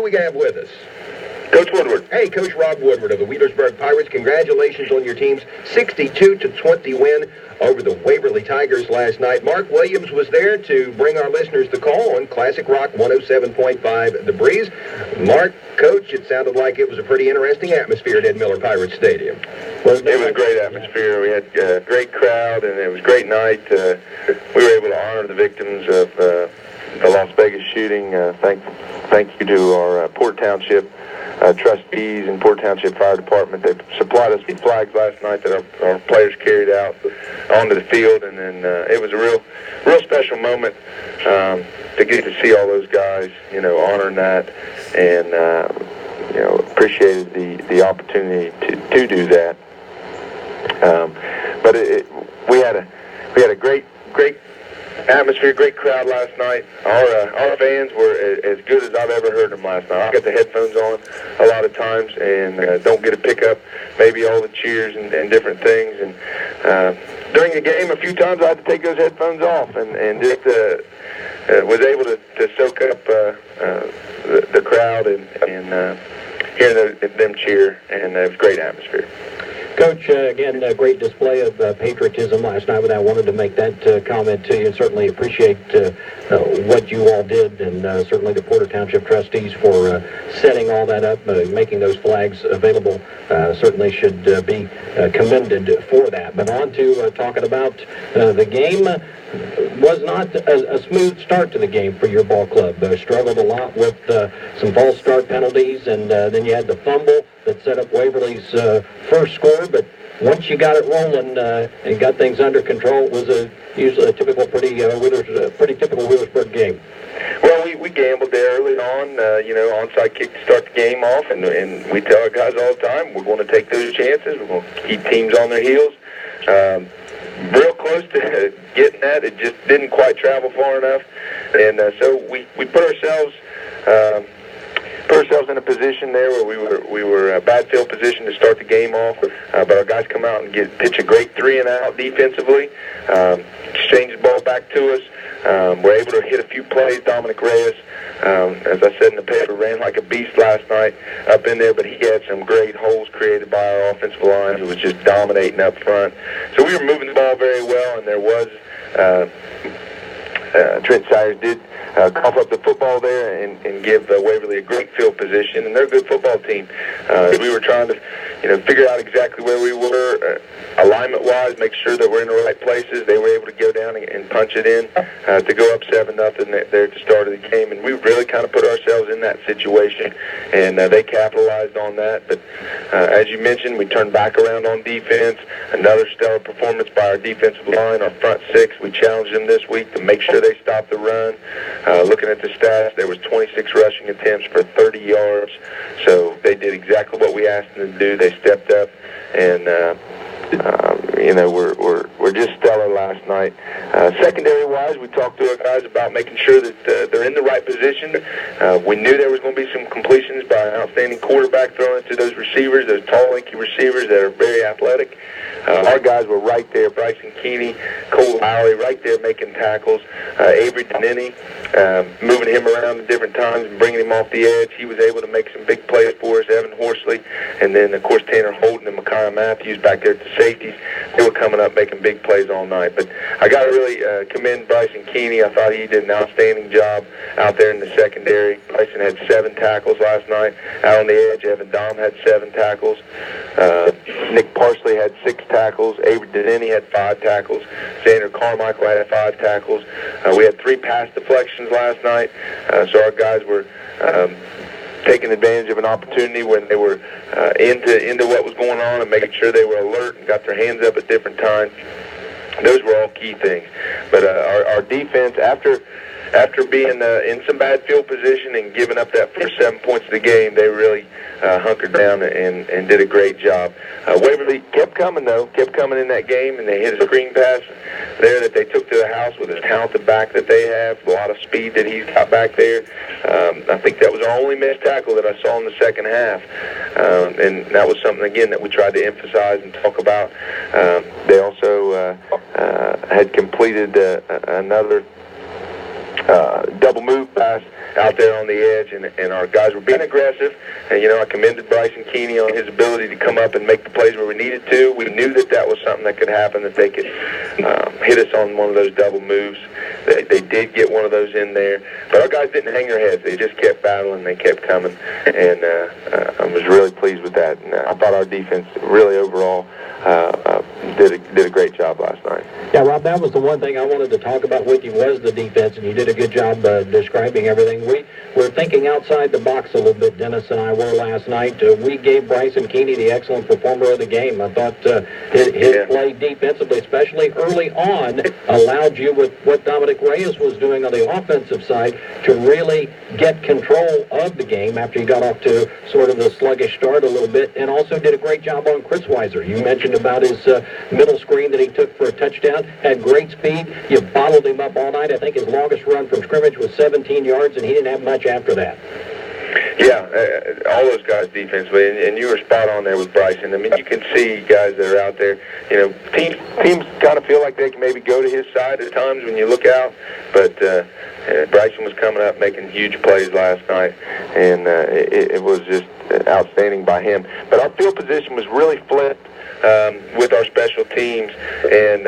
we have with us? Coach Woodward. Hey, Coach Rob Woodward of the Wheelersburg Pirates. Congratulations on your team's 62-20 win over the Waverly Tigers last night. Mark Williams was there to bring our listeners the call on Classic Rock 107.5 The Breeze. Mark, Coach, it sounded like it was a pretty interesting atmosphere at Ed Miller Pirates Stadium. Well, it was a great atmosphere. We had a great crowd, and it was a great night. We were able to honor the victims of the Las Vegas shooting. Thank you to our Port Township trustees and Port Township Fire Department. They supplied us with flags last night that our players carried out onto the field, and then it was a real special moment to get to see all those guys, honoring that, and appreciated the opportunity to do that. But we had a great atmosphere, great crowd last night. Our fans were as good as I've ever heard them last night. I got the headphones on a lot of times and don't get to pick up maybe all the cheers and different things. And during the game, a few times I had to take those headphones off and just was able to soak up the crowd and hearing them cheer, and it was a great atmosphere. Coach, again, a great display of patriotism last night, but I wanted to make that comment to you and certainly appreciate what you all did, and certainly the Porter Township trustees for setting all that up, making those flags available. Certainly should be commended for that. But on to talking about the game. Was not a smooth start to the game for your ball club. Struggled a lot with some false start penalties, and then you had the fumble that set up Waverly's first score. But once you got it rolling and got things under control, it was usually a typical, pretty typical Wheelersburg game. Well, we gambled there early on, onside kick to start the game off, and we tell our guys all the time, we're going to take those chances. We're going to keep teams on their heels. Real close to getting that. It just didn't quite travel far enough, and so we put ourselves in a position there where we were a bad field position to start the game off, but our guys come out and pitch a great 3-and-out defensively, exchange the ball back to us. We're able to hit a few plays. Dominic Reyes, as I said in the paper, ran like a beast last night up in there, but he had some great holes created by our offensive line, who was just dominating up front. So we were moving the ball very well, and there was Trent Sires did cough up the football there and give Waverly a great field position, and they're a good football team. We were trying to figure out exactly where we were alignment-wise, make sure that we're in the right places. They were able to go down and punch it in to go up 7-0 there at the start of the game, and we really kind of put ourselves in that situation, and they capitalized on that. But as you mentioned, we turned back around on defense. Another stellar performance by our defensive line, our front six. We challenged them this week to make sure they stopped the run. Looking at the stats, there was 26 rushing attempts for 30 yards, so they did exactly what we asked them to do. They stepped up, and we're just stellar last night. Secondary-wise, we talked to our guys about making sure that they're in the right position. We knew there was going to be some completions by an outstanding quarterback throwing to those receivers, those tall, lanky receivers that are very athletic. Our guys were right there. Bryson Keeney, Cole Lowry, right there making tackles. Avery Denini, moving him around at different times and bringing him off the edge. He was able to make some big plays for us. Evan Horsley, and then, of course, Tanner Holton and Micaiah Matthews back there at the safeties. They were coming up making big plays all night. But I got to really commend Bryson Keeney. I thought he did an outstanding job out there in the secondary. Bryson had 7 tackles last night. Out on the edge, Evan Dom had 7 tackles. Nick Parsley had 6 tackles. Avery Denini had 5 tackles. Xander Carmichael had 5 tackles. We had 3 pass deflections last night, so our guys were taking advantage of an opportunity when they were into what was going on and making sure they were alert and got their hands up at different times. Those were all key things. But our defense, after being in some bad field position and giving up that first 7 points of the game, they really hunkered down and did a great job. Waverly kept coming in that game, and they hit a screen pass there that they took to the house with a talented back that they have, a lot of speed that he's got back there. I think that was our only missed tackle that I saw in the second half, and that was something, again, that we tried to emphasize and talk about. They also had completed another double move pass out there on the edge, and our guys were being aggressive. And, you know, I commended Bryson Keeney on his ability to come up and make the plays where we needed to. We knew that that was something that could happen, that they could hit us on one of those double moves. They did get one of those in there. But our guys didn't hang their heads. They just kept battling. They kept coming. And I was really pleased with that. And I thought our defense really overall did a great job last night. Yeah, Rob, that was the one thing I wanted to talk about with you was the defense, and you did a good job describing everything. We were thinking outside the box a little bit, Dennis and I were last night. We gave Bryson Keeney the excellent performer of the game. I thought his play defensively, especially early on, allowed you with what Dominic Reyes was doing on the offensive side to really get control of the game after he got off to sort of the sluggish start a little bit, and also did a great job on Chris Weiser. You mentioned about his middle screen that he took for a touchdown, had great speed. You bottled him up all night. I think his longest run from scrimmage was 17 yards, and he didn't have much after that. Yeah, all those guys defensively, and you were spot on there with Bryson. I mean, you can see guys that are out there. You know, teams kind of feel like they can maybe go to his side at times when you look out, but Bryson was coming up making huge plays last night, and it was just outstanding by him. But our field position was really flipped with our special teams, and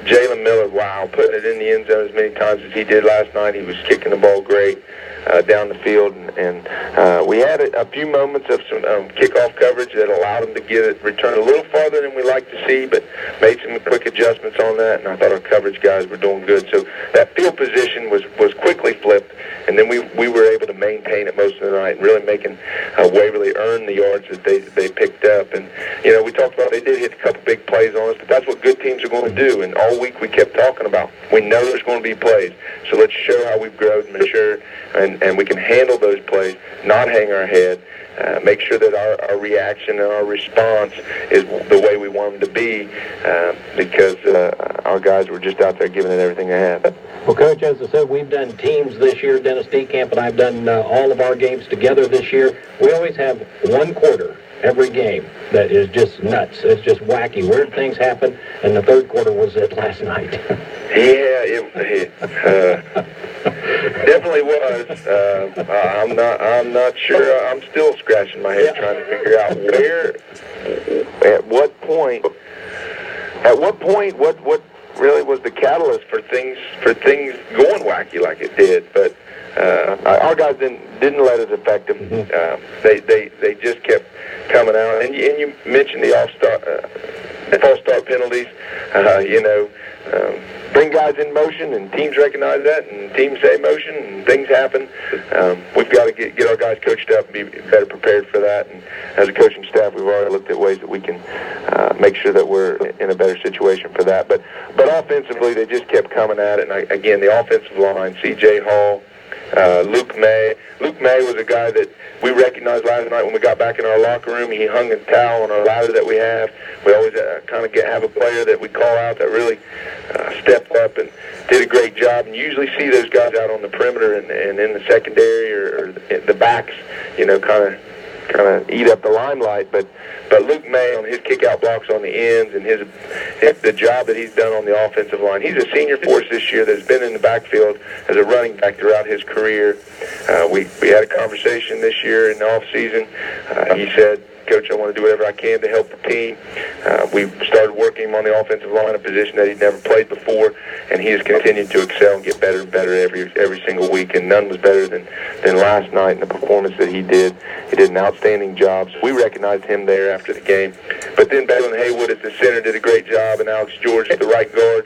Jalen Miller, wow, putting it in the end zone as many times as he did last night. He was kicking the ball great down the field, and we had a few moments of some kickoff coverage that allowed him to get it returned a little farther than we like to see, but made some quick adjustments on that, and I thought our coverage guys were doing good. So that field position was quickly flipped, and then we were able to maintain it most of the night, really making Waverly earn the yards that they picked up. And, you know, we talked about they did hit a couple big plays on us, but that's what good teams are going to do. And all week we kept talking about, we know there's going to be plays, so let's show how we've grown and mature, and we can handle those plays, not hang our head, make sure that our reaction and our response is the way we want them to be, because our guys were just out there giving it everything they had. Well, Coach, as I said, we've done teams this year. Dennis Dekamp and I have done all of our games together this year. We always have one quarter every game that is just nuts. It's just wacky. Weird things happen, and the third quarter was it last night. Yeah, it definitely was. I'm not sure. I'm still scratching my head trying to figure out where, at what point, what really was the catalyst for things going wacky like it did. But our guys didn't let it affect them. They just kept coming out. And you mentioned the false start penalties. Bring guys in motion, and teams recognize that, and teams say motion, and things happen. We've got to get our guys coached up and be better prepared for that. And as a coaching staff, we've already looked at ways that we can make sure that we're in a better situation for that. But offensively, they just kept coming at it. And again, the offensive line, C.J. Hall, Luke May. Luke May was a guy that we recognized last night when we got back in our locker room. He hung a towel on our ladder that we have. We always kind of have a player that we call out that really stepped up and did a great job. And you usually see those guys out on the perimeter and in the secondary or the backs, kind of eat up the limelight. But Luke May on his kick-out blocks on the ends and the job that he's done on the offensive line. He's a senior force this year that's been in the backfield as a running back throughout his career. We had a conversation this year in the off-season. He said, Coach, I want to do whatever I can to help the team. We started working him on the offensive line, a position that he'd never played before, and he has continued to excel and get better and better every single week, and none was better than last night in the performance that he did. He did an outstanding job. So we recognized him there after the game. But then Balin Haywood at the center did a great job, and Alex George at the right guard.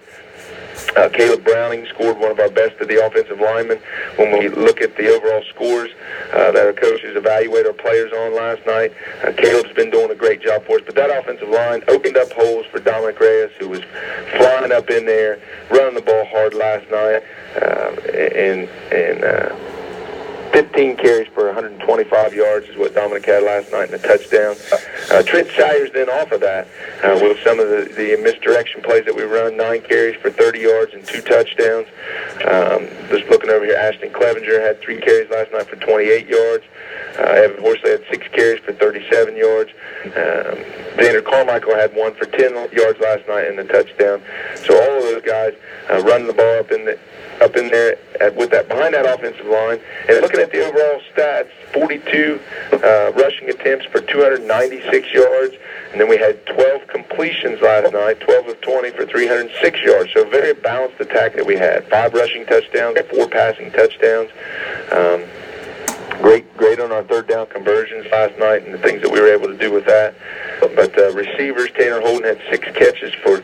Caleb Browning scored one of our best of the offensive linemen. When we look at the overall scores that our coaches evaluate our players on last night, Caleb's been doing a great job for us. But that offensive line opened up holes for Dominic Reyes, who was flying up in there, running the ball hard last night, and 15 carries for 125 yards is what Dominic had last night, and a touchdown. Trent Sayers then off of that with some of the misdirection plays that we run, 9 carries for 30 yards and 2 touchdowns. Just looking over here, Ashton Clevenger had 3 carries last night for 28 yards. Evan Horsley had 6 carries for 37 yards. Xander Carmichael had 1 for 10 yards last night and a touchdown. So all of those guys running the ball up in there with that behind that offensive line. And looking at the overall stats, 42 rushing attempts for 296 yards. And then we had 12 completions last night, 12 of 20 for 306 yards. So a very balanced attack that we had. 5 rushing touchdowns, 4 passing touchdowns. Great on our third down conversions last night and the things that we were able to do with that. But receivers, Tanner Holden had 6 catches for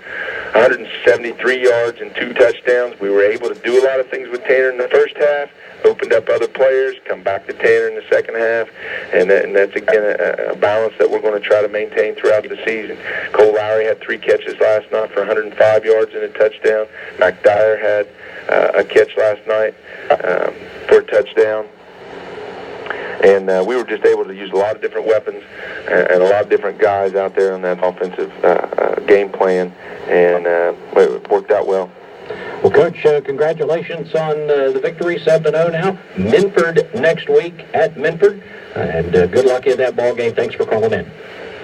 173 yards and 2 touchdowns. We were able to do a lot of things with Tanner in the first half, opened up other players, come back to Tanner in the second half, and that's, again, a balance that we're going to try to maintain throughout the season. Cole Lowry had 3 catches last night for 105 yards and a touchdown. Mac Dyer had a catch last night for a touchdown. And we were just able to use a lot of different weapons and a lot of different guys out there on that offensive game plan, and it worked out well. Well, Coach, congratulations on the victory, 7-0 now. Minford next week at Minford, and good luck in that ball game. Thanks for calling in.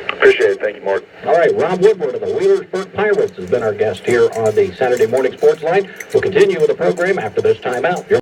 Appreciate it. Thank you, Mark. All right, Rob Woodward of the Wheelersburg Pirates has been our guest here on the Saturday Morning Sports Line. We'll continue with the program after this timeout.